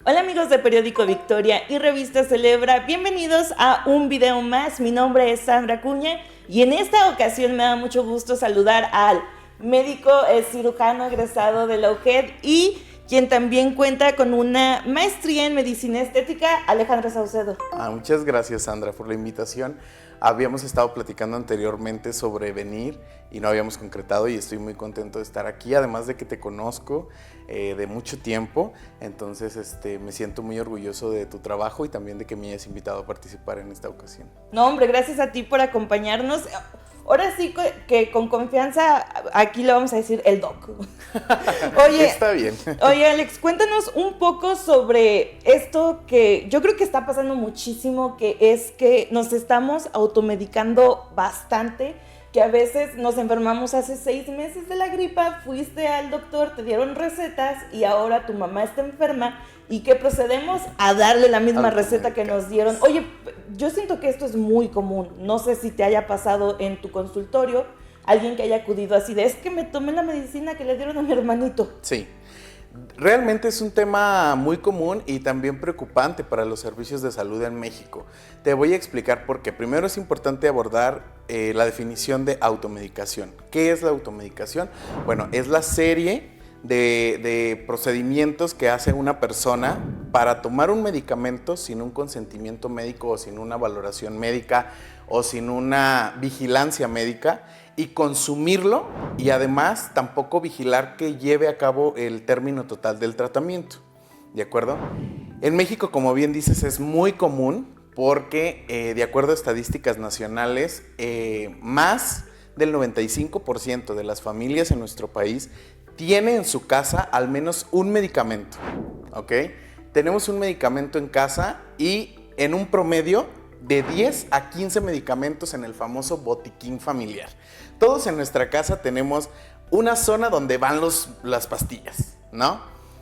Hola amigos de Periódico Victoria y Revista Celebra, bienvenidos a un video más. Mi nombre es Sandra Cuña y en esta ocasión me da mucho gusto saludar al médico cirujano egresado de la UGED y quien también cuenta con una maestría en medicina estética, Alejandro Saucedo. Muchas gracias, Sandra, por la invitación. Habíamos estado platicando anteriormente sobre venir y no habíamos concretado, y estoy muy contento de estar aquí, además de que te conozco de mucho tiempo. Entonces me siento muy orgulloso de tu trabajo y también de que me hayas invitado a participar en esta ocasión. No, hombre, gracias a ti por acompañarnos. Ahora sí que con confianza aquí le vamos a decir el doc. Oye, está bien. Oye, Alex, cuéntanos un poco sobre esto que yo creo que está pasando muchísimo, que es que nos estamos automedicando bastante, que a veces nos enfermamos hace 6 meses de la gripa, fuiste al doctor, te dieron recetas y ahora tu mamá está enferma y que procedemos a darle la misma receta que nos dieron. Oye, yo siento que esto es muy común, no sé si te haya pasado en tu consultorio, alguien que haya acudido así de, es que me tomé la medicina que le dieron a mi hermanito. Sí. Realmente es un tema muy común y también preocupante para los servicios de salud en México. Te voy a explicar por qué. Primero es importante abordar la definición de automedicación. ¿Qué es la automedicación? Bueno, es la serie de procedimientos que hace una persona para tomar un medicamento sin un consentimiento médico o sin una valoración médica o sin una vigilancia médica, y consumirlo, y además tampoco vigilar que lleve a cabo el término total del tratamiento, ¿de acuerdo? En México, como bien dices, es muy común porque de acuerdo a estadísticas nacionales, más del 95% de las familias en nuestro país tiene en su casa al menos un medicamento, ¿ok? Tenemos un medicamento en casa y en un promedio de 10 a 15 medicamentos en el famoso botiquín familiar. Todos en nuestra casa tenemos una zona donde van las pastillas, ¿no?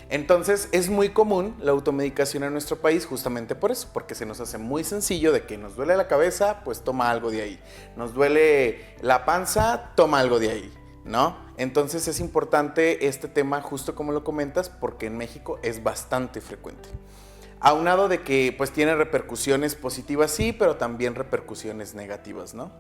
Entonces es muy común la automedicación en nuestro país justamente por eso, porque se nos hace muy sencillo de que nos duele la cabeza, pues toma algo de ahí. Nos duele la panza, toma algo de ahí, ¿no? Entonces es importante este tema, justo como lo comentas, porque en México es bastante frecuente. Aunado de que pues tiene repercusiones positivas, sí, pero también repercusiones negativas, ¿no?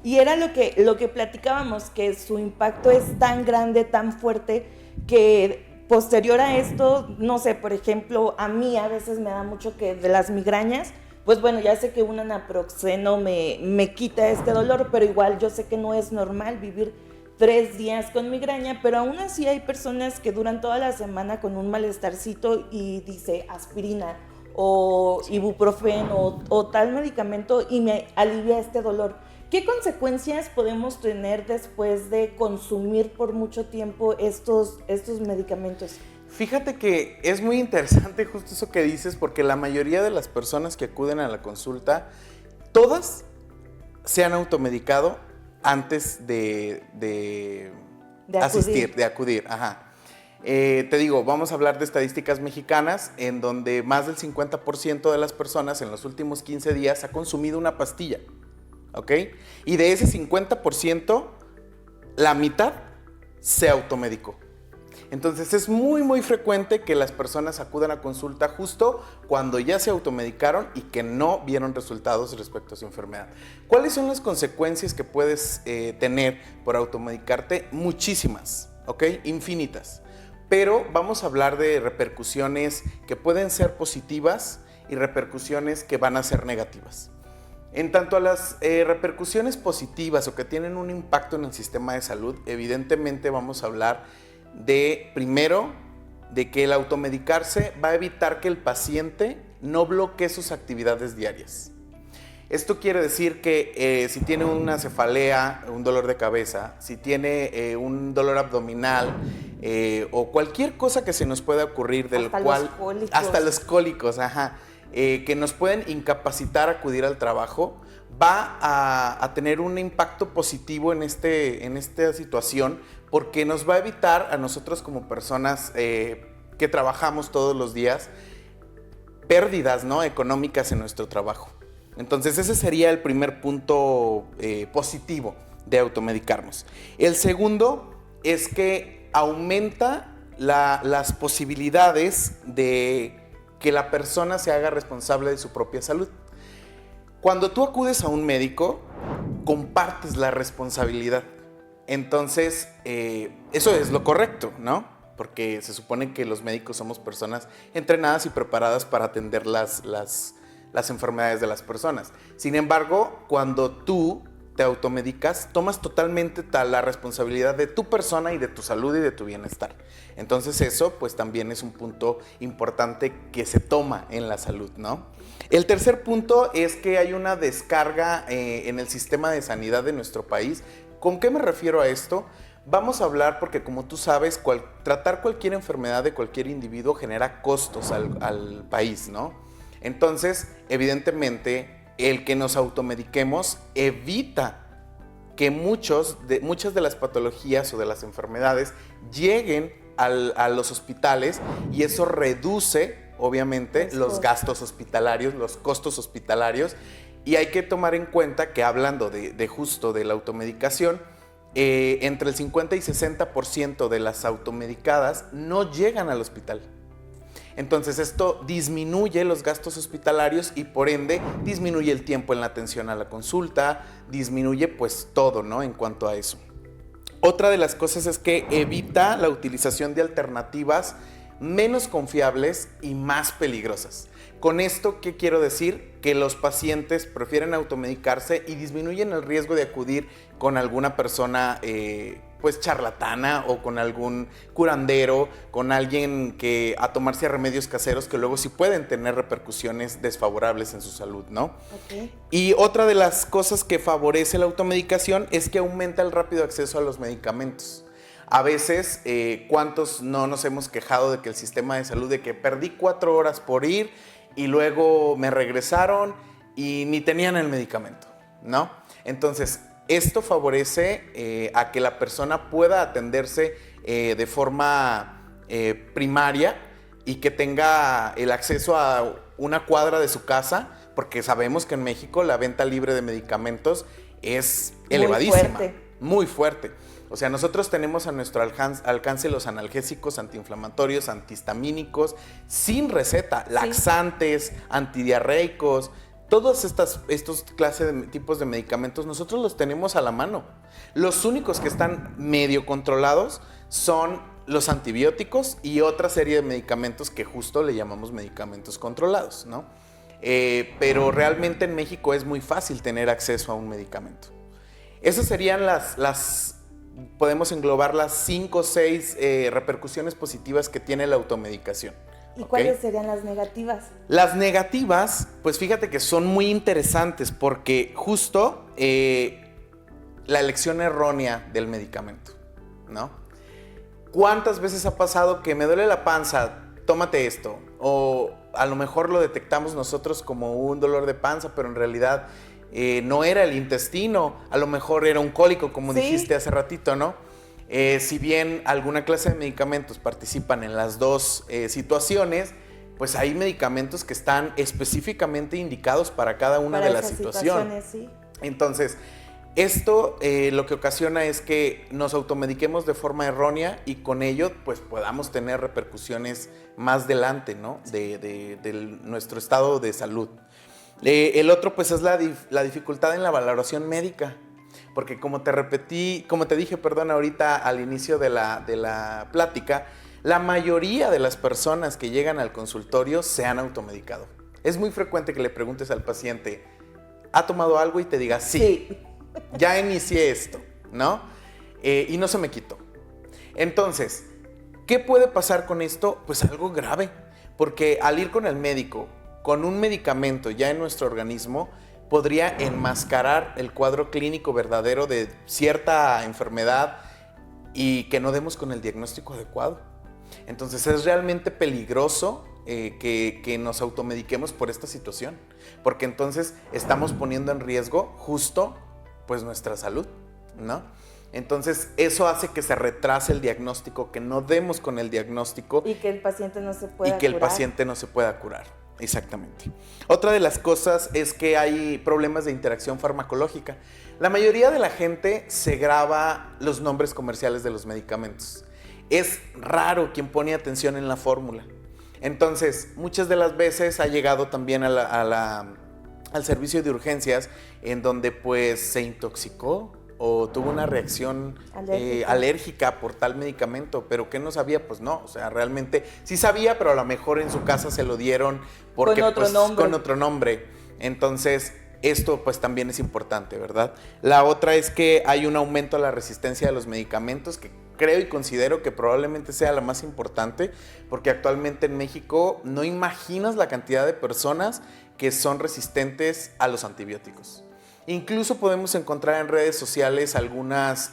Y era lo que platicábamos, que su impacto es tan grande, tan fuerte, que posterior a esto, no sé, por ejemplo, a mí a veces me da mucho que de las migrañas, pues bueno, ya sé que un naproxeno me quita este dolor, pero igual yo sé que no es normal vivir 3 días con migraña, pero aún así hay personas que duran toda la semana con un malestarcito y dice aspirina o ibuprofeno o tal medicamento y me alivia este dolor. ¿Qué consecuencias podemos tener después de consumir por mucho tiempo estos medicamentos? Fíjate que es muy interesante justo eso que dices, porque la mayoría de las personas que acuden a la consulta, todas se han automedicado antes de asistir, de acudir. Ajá. Te digo, vamos a hablar de estadísticas mexicanas en donde más del 50% de las personas en los últimos 15 días ha consumido una pastilla, ¿ok? Y de ese 50%, la mitad se automedicó. Entonces es muy muy frecuente que las personas acudan a consulta justo cuando ya se automedicaron y que no vieron resultados respecto a su enfermedad. ¿Cuáles son las consecuencias que puedes tener por automedicarte? Muchísimas, ¿ok? Infinitas. Pero vamos a hablar de repercusiones que pueden ser positivas y repercusiones que van a ser negativas. En tanto a las repercusiones positivas o que tienen un impacto en el sistema de salud, evidentemente vamos a hablar de, primero, de que el automedicarse va a evitar que el paciente no bloquee sus actividades diarias. Esto quiere decir que si tiene una cefalea, un dolor de cabeza, si tiene un dolor abdominal o cualquier cosa que se nos pueda ocurrir, del cual hasta los cólicos, ajá, que nos pueden incapacitar a acudir al trabajo, va a tener un impacto positivo en esta situación, porque nos va a evitar a nosotros como personas que trabajamos todos los días pérdidas, ¿no?, económicas en nuestro trabajo. Entonces ese sería el primer punto positivo de automedicarnos. El segundo es que aumenta las posibilidades de que la persona se haga responsable de su propia salud. Cuando tú acudes a un médico, compartes la responsabilidad. Entonces, eso es lo correcto, ¿no? Porque se supone que los médicos somos personas entrenadas y preparadas para atender las enfermedades de las personas. Sin embargo, cuando tú te automedicas, tomas totalmente la responsabilidad de tu persona y de tu salud y de tu bienestar. Entonces eso pues también es un punto importante que se toma en la salud, ¿no? El tercer punto es que hay una descarga en el sistema de sanidad de nuestro país. ¿Con qué me refiero a esto? Vamos a hablar porque, como tú sabes, tratar cualquier enfermedad de cualquier individuo genera costos al país, ¿no? Entonces, evidentemente, el que nos automediquemos evita que muchas de las patologías o de las enfermedades lleguen a los hospitales, y eso reduce, obviamente, los gastos hospitalarios, los costos hospitalarios. Y hay que tomar en cuenta que, hablando de justo de la automedicación, entre el 50 y 60% de las automedicadas no llegan al hospital. Entonces esto disminuye los gastos hospitalarios y por ende disminuye el tiempo en la atención a la consulta, disminuye pues todo, ¿no? En cuanto a eso. Otra de las cosas es que evita la utilización de alternativas menos confiables y más peligrosas. Con esto, ¿qué quiero decir? Que los pacientes prefieren automedicarse y disminuyen el riesgo de acudir con alguna persona pues charlatana o con algún curandero, con alguien que a tomarse remedios caseros que luego sí pueden tener repercusiones desfavorables en su salud, ¿no? Okay. Y otra de las cosas que favorece la automedicación es que aumenta el rápido acceso a los medicamentos. A veces, ¿cuántos no nos hemos quejado de que el sistema de salud, de que perdí 4 horas por ir y luego me regresaron y ni tenían el medicamento, ¿no? Entonces, esto favorece a que la persona pueda atenderse de forma primaria y que tenga el acceso a una cuadra de su casa, porque sabemos que en México la venta libre de medicamentos es elevadísima, muy fuerte. O sea, nosotros tenemos a nuestro alcance los analgésicos, antiinflamatorios, antihistamínicos, sin receta, laxantes, antidiarreicos. Todos estos clases de tipos de medicamentos nosotros los tenemos a la mano. Los únicos que están medio controlados son los antibióticos y otra serie de medicamentos que justo le llamamos medicamentos controlados, ¿no? Pero realmente en México es muy fácil tener acceso a un medicamento. Esas serían podemos englobar las 5 o 6 repercusiones positivas que tiene la automedicación. ¿Y cuáles serían las negativas? Las negativas, pues fíjate que son muy interesantes porque justo la elección errónea del medicamento, ¿no? ¿Cuántas veces ha pasado que me duele la panza, tómate esto? O a lo mejor lo detectamos nosotros como un dolor de panza, pero en realidad no era el intestino, a lo mejor era un cólico, como dijiste hace ratito, ¿no? Si bien alguna clase de medicamentos participan en las dos situaciones, pues hay medicamentos que están específicamente indicados para cada una de las situaciones. Sí. Entonces, esto lo que ocasiona es que nos automediquemos de forma errónea y con ello pues podamos tener repercusiones más adelante, ¿no? de nuestro estado de salud. El otro pues es la dificultad en la valoración médica. Porque como te dije ahorita al inicio de la plática, la mayoría de las personas que llegan al consultorio se han automedicado. Es muy frecuente que le preguntes al paciente, ¿ha tomado algo? Y te diga, sí. Ya inicié esto, ¿no? Y no se me quitó. Entonces, ¿qué puede pasar con esto? Pues algo grave, porque al ir con el médico, con un medicamento ya en nuestro organismo, podría enmascarar el cuadro clínico verdadero de cierta enfermedad y que no demos con el diagnóstico adecuado. Entonces es realmente peligroso que nos automediquemos por esta situación, porque entonces estamos poniendo en riesgo justo pues nuestra salud, ¿no? Entonces eso hace que se retrase el diagnóstico, que no demos con el diagnóstico y que el paciente no se pueda curar. El paciente no se pueda curar. Exactamente. Otra de las cosas es que hay problemas de interacción farmacológica. La mayoría de la gente se graba los nombres comerciales de los medicamentos. Es raro quien pone atención en la fórmula. Entonces, muchas de las veces ha llegado también al servicio de urgencias en donde pues se intoxicó o tuvo una reacción alérgica por tal medicamento, pero ¿qué no sabía? Pues no, o sea, realmente sí sabía, pero a lo mejor en su casa se lo dieron porque, con otro nombre. Entonces, esto pues también es importante, ¿verdad? La otra es que hay un aumento a la resistencia de los medicamentos que creo y considero que probablemente sea la más importante, porque actualmente en México no imaginas la cantidad de personas que son resistentes a los antibióticos. Incluso podemos encontrar en redes sociales algunas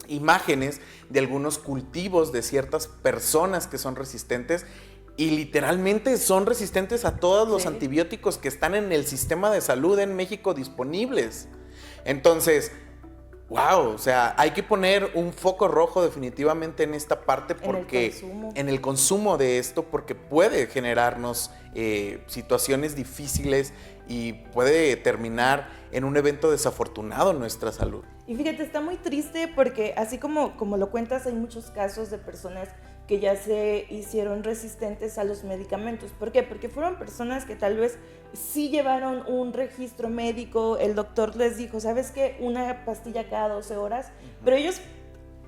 imágenes de algunos cultivos de ciertas personas que son resistentes y literalmente son resistentes a todos los antibióticos que están en el sistema de salud en México disponibles. Entonces, wow, o sea, hay que poner un foco rojo definitivamente en esta parte porque en el consumo de esto, porque puede generarnos situaciones difíciles y puede terminar en un evento desafortunado en nuestra salud. Y fíjate, está muy triste porque así como lo cuentas, hay muchos casos de personas que ya se hicieron resistentes a los medicamentos. ¿Por qué? Porque fueron personas que tal vez sí llevaron un registro médico, el doctor les dijo, ¿sabes qué? Una pastilla cada 12 horas, pero ellos,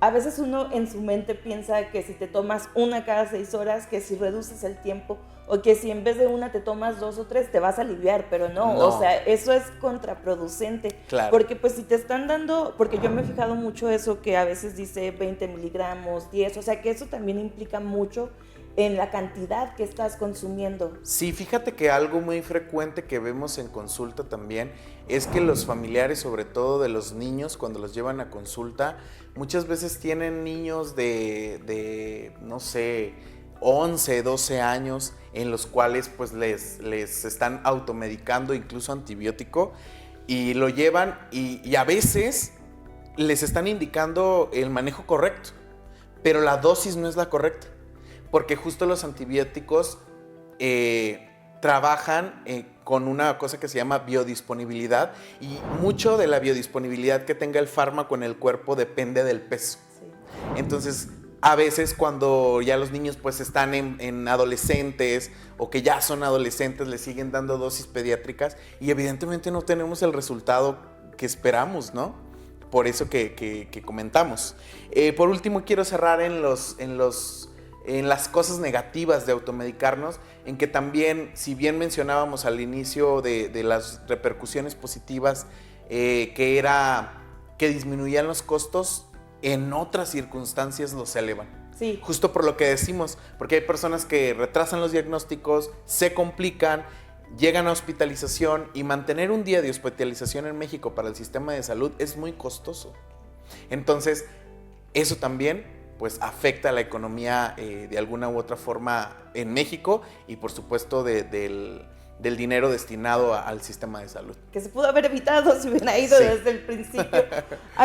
a veces uno en su mente piensa que si te tomas una cada 6 horas, que si reduces el tiempo, o que si en vez de una te tomas 2 o 3 te vas a aliviar, pero no, o sea, eso es contraproducente. Claro. Porque pues si te están dando, porque yo me he fijado mucho eso que a veces dice 20 miligramos, 10, o sea que eso también implica mucho en la cantidad que estás consumiendo. Sí, fíjate que algo muy frecuente que vemos en consulta también es que los familiares, sobre todo de los niños, cuando los llevan a consulta, muchas veces tienen niños de no sé, 11, 12 años en los cuales pues les están automedicando incluso antibiótico y lo llevan y a veces les están indicando el manejo correcto, pero la dosis no es la correcta, porque justo los antibióticos trabajan con una cosa que se llama biodisponibilidad y mucho de la biodisponibilidad que tenga el fármaco en el cuerpo depende del peso. Sí. Entonces, a veces cuando ya los niños pues están en adolescentes o que ya son adolescentes, les siguen dando dosis pediátricas y evidentemente no tenemos el resultado que esperamos, ¿no? Por eso que comentamos. Por último, quiero cerrar en las cosas negativas de automedicarnos, en que también, si bien mencionábamos al inicio de las repercusiones positivas, que era que disminuían los costos, en otras circunstancias los elevan. Sí. Justo por lo que decimos, porque hay personas que retrasan los diagnósticos, se complican, llegan a hospitalización y mantener un día de hospitalización en México para el sistema de salud es muy costoso. Entonces, eso también pues afecta a la economía de alguna u otra forma en México y por supuesto del dinero destinado al sistema de salud. Que se pudo haber evitado si hubiera ido desde el principio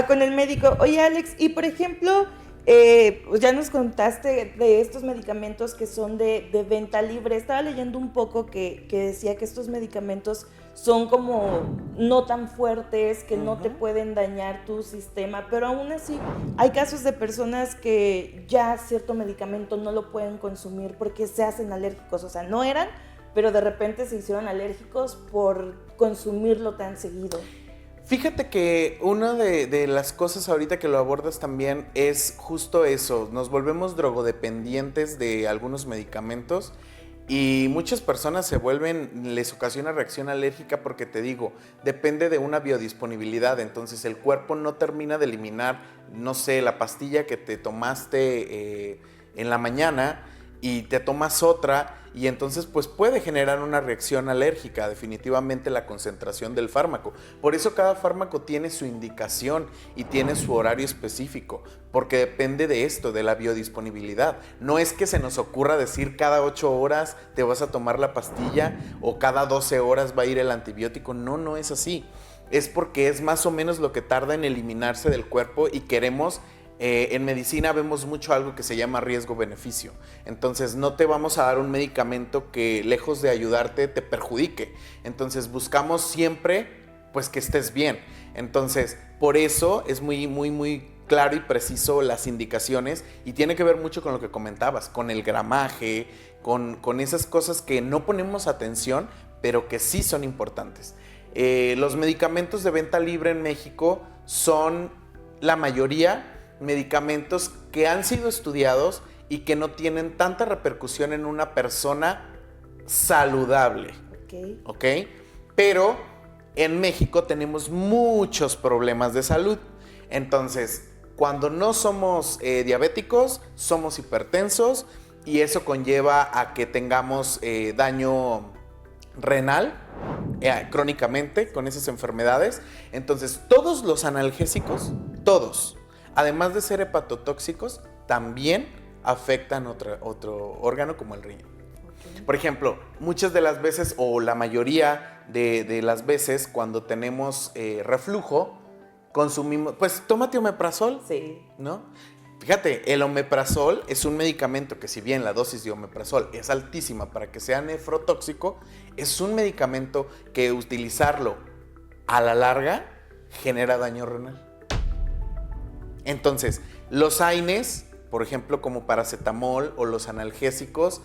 con el médico. Oye, Alex, y por ejemplo, pues ya nos contaste de estos medicamentos que son de venta libre. Estaba leyendo un poco que decía que estos medicamentos son como no tan fuertes, que no te pueden dañar tu sistema, pero aún así hay casos de personas que ya cierto medicamento no lo pueden consumir porque se hacen alérgicos, o sea, no eran, pero de repente se hicieron alérgicos por consumirlo tan seguido. Fíjate que una de las cosas ahorita que lo abordas también es justo eso, nos volvemos drogodependientes de algunos medicamentos y muchas personas les ocasiona reacción alérgica porque te digo, depende de una biodisponibilidad, entonces el cuerpo no termina de eliminar, no sé, la pastilla que te tomaste en la mañana y te tomas otra y entonces pues puede generar una reacción alérgica, definitivamente la concentración del fármaco. Por eso cada fármaco tiene su indicación y tiene su horario específico, porque depende de esto, de la biodisponibilidad. No es que se nos ocurra decir cada 8 horas te vas a tomar la pastilla o cada 12 horas va a ir el antibiótico. No es así. Es porque es más o menos lo que tarda en eliminarse del cuerpo y queremos... en medicina vemos mucho algo que se llama riesgo-beneficio. Entonces no te vamos a dar un medicamento que lejos de ayudarte te perjudique. Entonces buscamos siempre pues que estés bien. Entonces por eso es muy claro y preciso las indicaciones y tiene que ver mucho con lo que comentabas, con el gramaje, con esas cosas que no ponemos atención, pero que sí son importantes. Los medicamentos de venta libre en México son la mayoría medicamentos que han sido estudiados y que no tienen tanta repercusión en una persona saludable. ¿Ok? Pero en México tenemos muchos problemas de salud. Entonces, cuando no somos diabéticos, somos hipertensos y eso conlleva a que tengamos daño renal crónicamente con esas enfermedades. Entonces, todos los analgésicos, todos, además de ser hepatotóxicos, también afectan otro órgano como el riñón. Por ejemplo, muchas de las veces, o la mayoría de las veces, cuando tenemos reflujo, consumimos, pues tómate omeprazol, Sí. ¿no? Fíjate, el omeprazol es un medicamento que, si bien la dosis de omeprazol es altísima para que sea nefrotóxico, es un medicamento que utilizarlo a la larga genera daño renal. Entonces, los AINES, por ejemplo, como paracetamol, o los analgésicos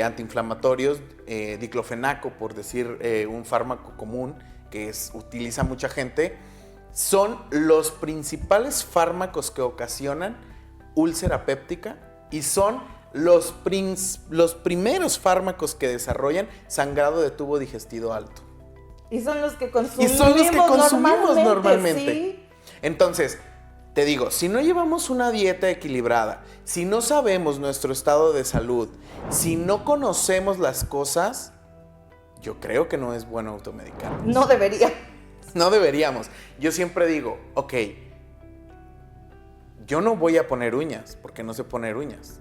antiinflamatorios, diclofenaco, por decir un fármaco común que utiliza mucha gente, son los principales fármacos que ocasionan úlcera péptica y son los primeros fármacos que desarrollan sangrado de tubo digestivo alto. Y son los que consumimos, normalmente. Sí. Entonces, te digo, si no llevamos una dieta equilibrada, si no sabemos nuestro estado de salud, si no conocemos las cosas, yo creo que no es bueno automedicarnos. No debería. No deberíamos. Yo siempre digo, ok, yo no voy a poner uñas porque no sé poner uñas.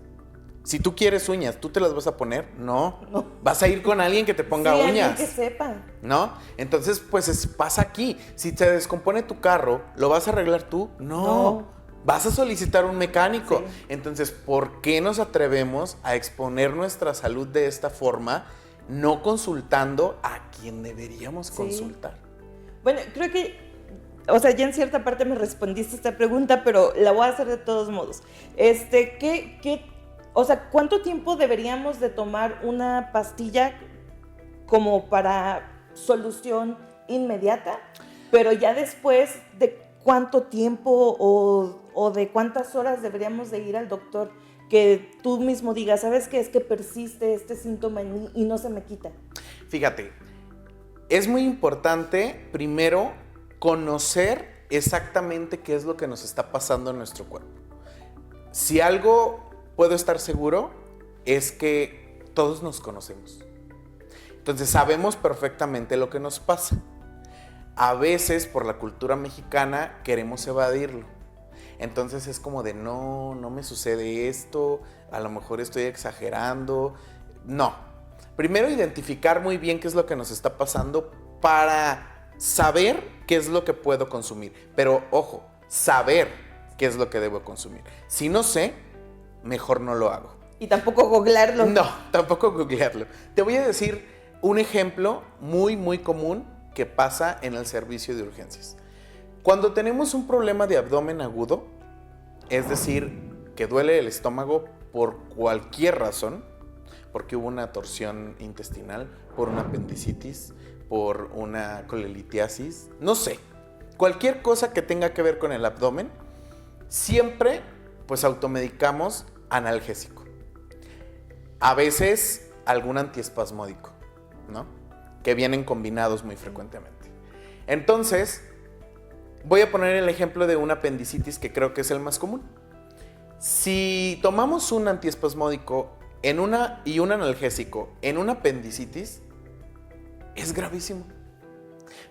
Si tú quieres uñas, ¿tú te las vas a poner? No. Vas a ir con alguien que te ponga uñas. Alguien que sepa. ¿No? Entonces, pues pasa aquí. Si te descompone tu carro, ¿lo vas a arreglar tú? No. Vas a solicitar un mecánico. Sí. Entonces, ¿por qué nos atrevemos a exponer nuestra salud de esta forma, no consultando a quien deberíamos consultar? Bueno, creo que, o sea, ya en cierta parte me respondiste esta pregunta, pero la voy a hacer de todos modos. O sea, ¿cuánto tiempo deberíamos de tomar una pastilla como para solución inmediata? Pero ya después, ¿de cuánto tiempo o de cuántas horas deberíamos de ir al doctor? Que tú mismo digas, ¿sabes qué? Es que persiste este síntoma en mí y no se me quita. Fíjate, es muy importante primero conocer exactamente qué es lo que nos está pasando en nuestro cuerpo. Si algo puedo estar seguro es que todos nos conocemos. Entonces sabemos perfectamente lo que nos pasa. A veces, por la cultura mexicana, queremos evadirlo. Entonces es como de, no me sucede esto, a lo mejor estoy exagerando. No. Primero, identificar muy bien qué es lo que nos está pasando para saber qué es lo que puedo consumir. Pero, ojo, saber qué es lo que debo consumir. Si no sé, mejor no lo hago. Y tampoco googlearlo. No, tampoco googlearlo. Te voy a decir un ejemplo muy, muy común que pasa en el servicio de urgencias. Cuando tenemos un problema de abdomen agudo, es decir, que duele el estómago por cualquier razón, porque hubo una torsión intestinal, por una apendicitis, por una colelitiasis, no sé, cualquier cosa que tenga que ver con el abdomen, siempre pues automedicamos analgésico. A veces algún antiespasmódico, ¿no? Que vienen combinados muy frecuentemente. Entonces, voy a poner el ejemplo de una apendicitis que creo que es el más común. Si tomamos un antiespasmódico y un analgésico en una apendicitis, es gravísimo.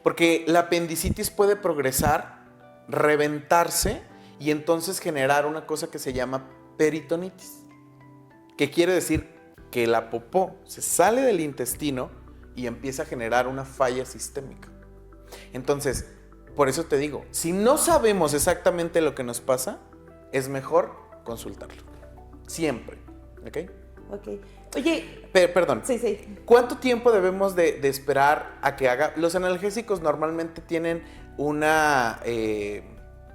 Porque la apendicitis puede progresar, reventarse y entonces generar una cosa que se llama peritonitis, que quiere decir que la popó se sale del intestino y empieza a generar una falla sistémica. Entonces, por eso te digo, si no sabemos exactamente lo que nos pasa, es mejor consultarlo. Siempre. ¿Ok? Ok. Oye. Perdón. Sí. ¿Cuánto tiempo debemos de esperar a que haga? Los analgésicos normalmente tienen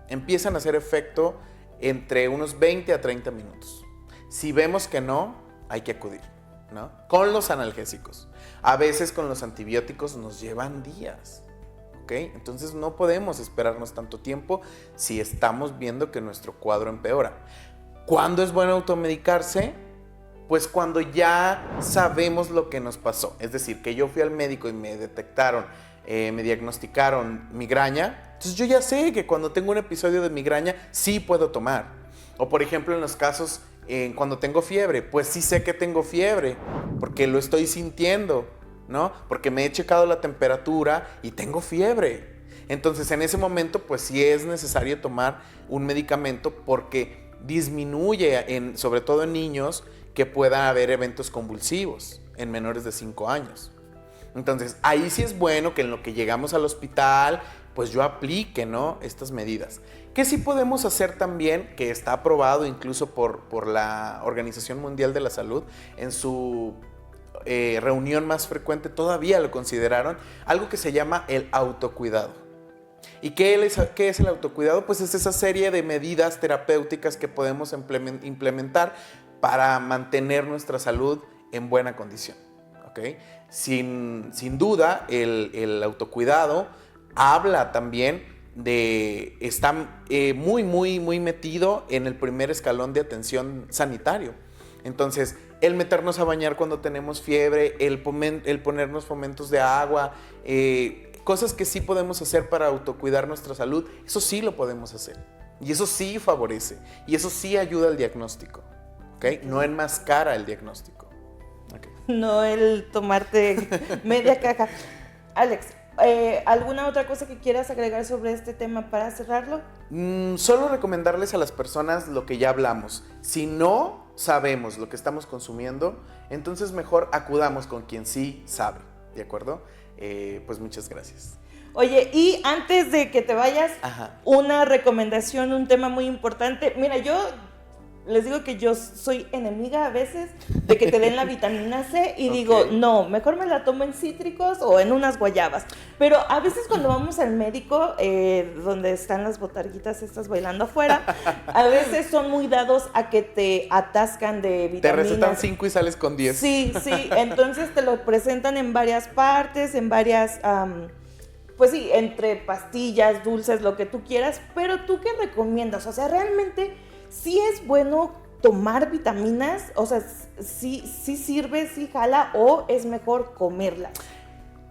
empiezan a hacer efecto entre unos 20 a 30 minutos. Si vemos que no, hay que acudir, ¿no? Con los analgésicos. A veces con los antibióticos nos llevan días, ¿ok? Entonces no podemos esperarnos tanto tiempo si estamos viendo que nuestro cuadro empeora. ¿Cuándo es bueno automedicarse? Pues cuando ya sabemos lo que nos pasó. Es decir, que yo fui al médico y me detectaron, me diagnosticaron migraña. Entonces yo ya sé que cuando tengo un episodio de migraña sí puedo tomar. O por ejemplo en los casos cuando tengo fiebre, pues sí sé que tengo fiebre porque lo estoy sintiendo, ¿no? Porque me he checado la temperatura y tengo fiebre. Entonces en ese momento pues sí es necesario tomar un medicamento porque disminuye, sobre todo en niños, que pueda haber eventos convulsivos en menores de 5 años. Entonces, ahí sí es bueno que en lo que llegamos al hospital, pues yo aplique, ¿no?, estas medidas. ¿Qué sí podemos hacer también, que está aprobado incluso por la Organización Mundial de la Salud, en su reunión más frecuente todavía lo consideraron, algo que se llama el autocuidado? ¿Y qué es el autocuidado? Pues es esa serie de medidas terapéuticas que podemos implementar para mantener nuestra salud en buena condición, ¿ok? Sin duda, el autocuidado habla también está muy metido en el primer escalón de atención sanitario. Entonces, el meternos a bañar cuando tenemos fiebre, el ponernos fomentos de agua, cosas que sí podemos hacer para autocuidar nuestra salud, eso sí lo podemos hacer. Y eso sí favorece. Y eso sí ayuda al diagnóstico. ¿Okay? No enmascara el diagnóstico. Okay. No el tomarte media caja. Alex, ¿alguna otra cosa que quieras agregar sobre este tema para cerrarlo? Solo recomendarles a las personas lo que ya hablamos. Si no sabemos lo que estamos consumiendo, entonces mejor acudamos con quien sí sabe, ¿de acuerdo? Pues muchas gracias. Oye, y antes de que te vayas, una recomendación, un tema muy importante. Mira, yo les digo que yo soy enemiga a veces de que te den la vitamina C y digo, no, mejor me la tomo en cítricos o en unas guayabas. Pero a veces cuando vamos al médico, donde están las botarguitas estas bailando afuera, a veces son muy dados a que te atascan de vitaminas. Te recetan 5 y sales con 10. Sí, entonces te lo presentan en varias partes, en varias... pues sí, entre pastillas, dulces, lo que tú quieras, pero ¿tú qué recomiendas? O sea, realmente sí es bueno tomar vitaminas, o sea, sí sirve, sí jala, o es mejor comerlas.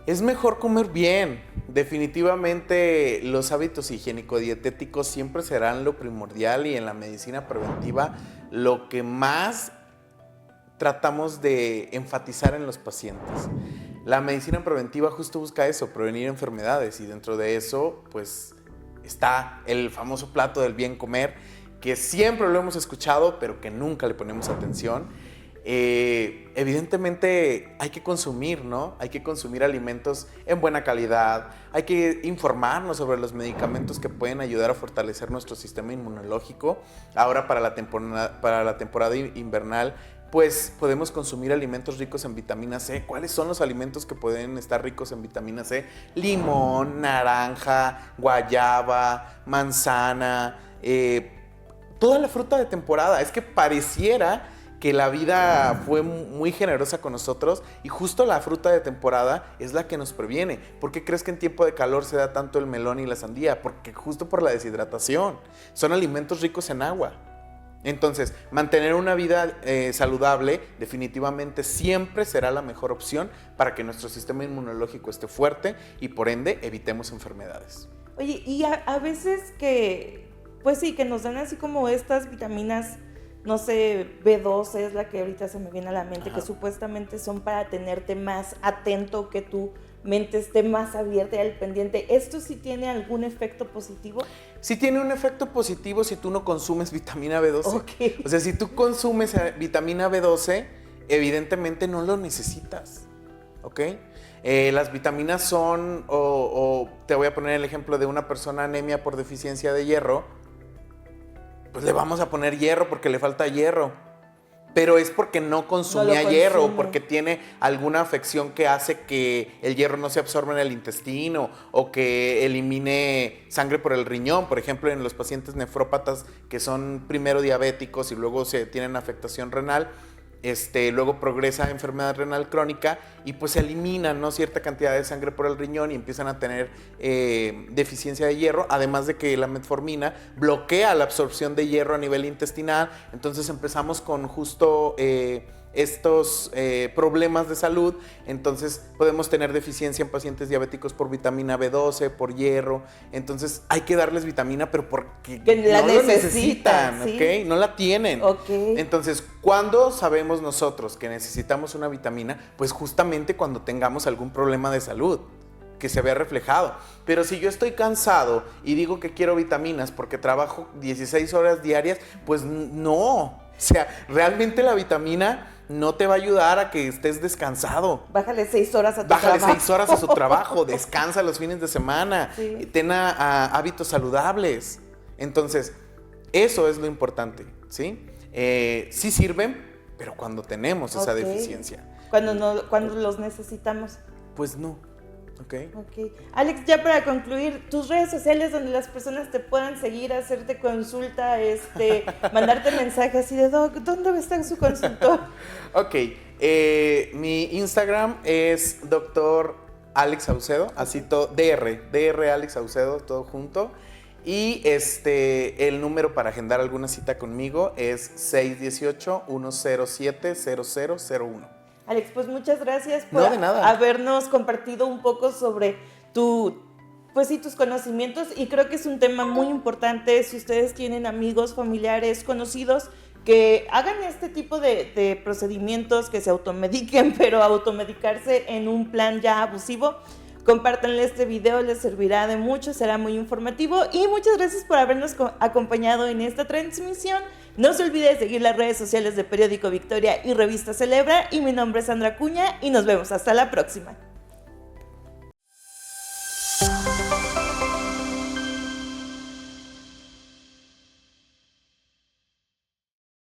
Es mejor comer bien. Definitivamente los hábitos higiénico-dietéticos siempre serán lo primordial y en la medicina preventiva lo que más tratamos de enfatizar en los pacientes. La medicina preventiva justo busca eso, prevenir enfermedades, y dentro de eso pues está el famoso plato del bien comer, que siempre lo hemos escuchado pero que nunca le ponemos atención. Evidentemente hay que consumir, ¿no? Hay que consumir alimentos en buena calidad, hay que informarnos sobre los medicamentos que pueden ayudar a fortalecer nuestro sistema inmunológico. Ahora para la temporada invernal, pues podemos consumir alimentos ricos en vitamina C. ¿Cuáles son los alimentos que pueden estar ricos en vitamina C? Limón, naranja, guayaba, manzana, toda la fruta de temporada. Es que pareciera que la vida fue muy generosa con nosotros y justo la fruta de temporada es la que nos previene. ¿Por qué crees que en tiempo de calor se da tanto el melón y la sandía? Porque justo por la deshidratación. Son alimentos ricos en agua. Entonces, mantener una vida saludable definitivamente siempre será la mejor opción para que nuestro sistema inmunológico esté fuerte y por ende evitemos enfermedades. Oye, y a veces que, pues sí, que nos dan así como estas vitaminas, no sé, B12 es la que ahorita se me viene a la mente, que supuestamente son para tenerte más atento, que tu mente esté más abierta y al pendiente. ¿Esto sí tiene algún efecto positivo? Sí tiene un efecto positivo si tú no consumes vitamina B12. Okay. O sea, si tú consumes vitamina B12, evidentemente no lo necesitas, ¿ok? Las vitaminas son, o te voy a poner el ejemplo de una persona anemia por deficiencia de hierro, pues le vamos a poner hierro porque le falta hierro. pero es porque no consumía hierro, o consume. porque tiene alguna afección que hace que el hierro no se absorba en el intestino, o que elimine sangre por el riñón. Por ejemplo, en los pacientes nefrópatas que son primero diabéticos y luego se tienen afectación renal, luego progresa a enfermedad renal crónica y pues se elimina, ¿no?, cierta cantidad de sangre por el riñón y empiezan a tener deficiencia de hierro, además de que la metformina bloquea la absorción de hierro a nivel intestinal. Entonces empezamos con justo estos problemas de salud. Entonces podemos tener deficiencia en pacientes diabéticos por vitamina B12, por hierro. Entonces hay que darles vitamina, pero porque la no lo necesitan, ¿sí? ¿ok? No la tienen. Okay. Entonces, ¿cuándo sabemos nosotros que necesitamos una vitamina? Pues justamente cuando tengamos algún problema de salud que se vea reflejado. Pero si yo estoy cansado y digo que quiero vitaminas porque trabajo 16 horas diarias, pues no. O sea, realmente la vitamina no te va a ayudar a que estés descansado. Bájale 6 horas a tu trabajo. Bájale 6 horas a su trabajo, descansa los fines de semana, sí. ten hábitos saludables. Entonces, eso es lo importante, ¿sí? Sí sirven, pero cuando tenemos esa deficiencia. Cuando los necesitamos. Pues no. Ok. Alex, ya para concluir, tus redes sociales donde las personas te puedan seguir, hacerte consulta, mandarte mensajes así de Doc, ¿dónde va a estar su consultor? Ok, mi Instagram es Dr. Alex Saucedo, así todo, DR Alex Saucedo, todo junto. Y el número para agendar alguna cita conmigo es 618-107-0001. Alex, pues muchas gracias por habernos compartido un poco sobre tus conocimientos, y creo que es un tema muy importante. Si ustedes tienen amigos, familiares, conocidos que hagan este tipo de procedimientos, que se automediquen, pero automedicarse en un plan ya abusivo, compártanle este video, les servirá de mucho, será muy informativo. Y muchas gracias por habernos acompañado en esta transmisión. No se olvide de seguir las redes sociales de Periódico Victoria y Revista Celebra. Y mi nombre es Sandra Acuña y nos vemos hasta la próxima.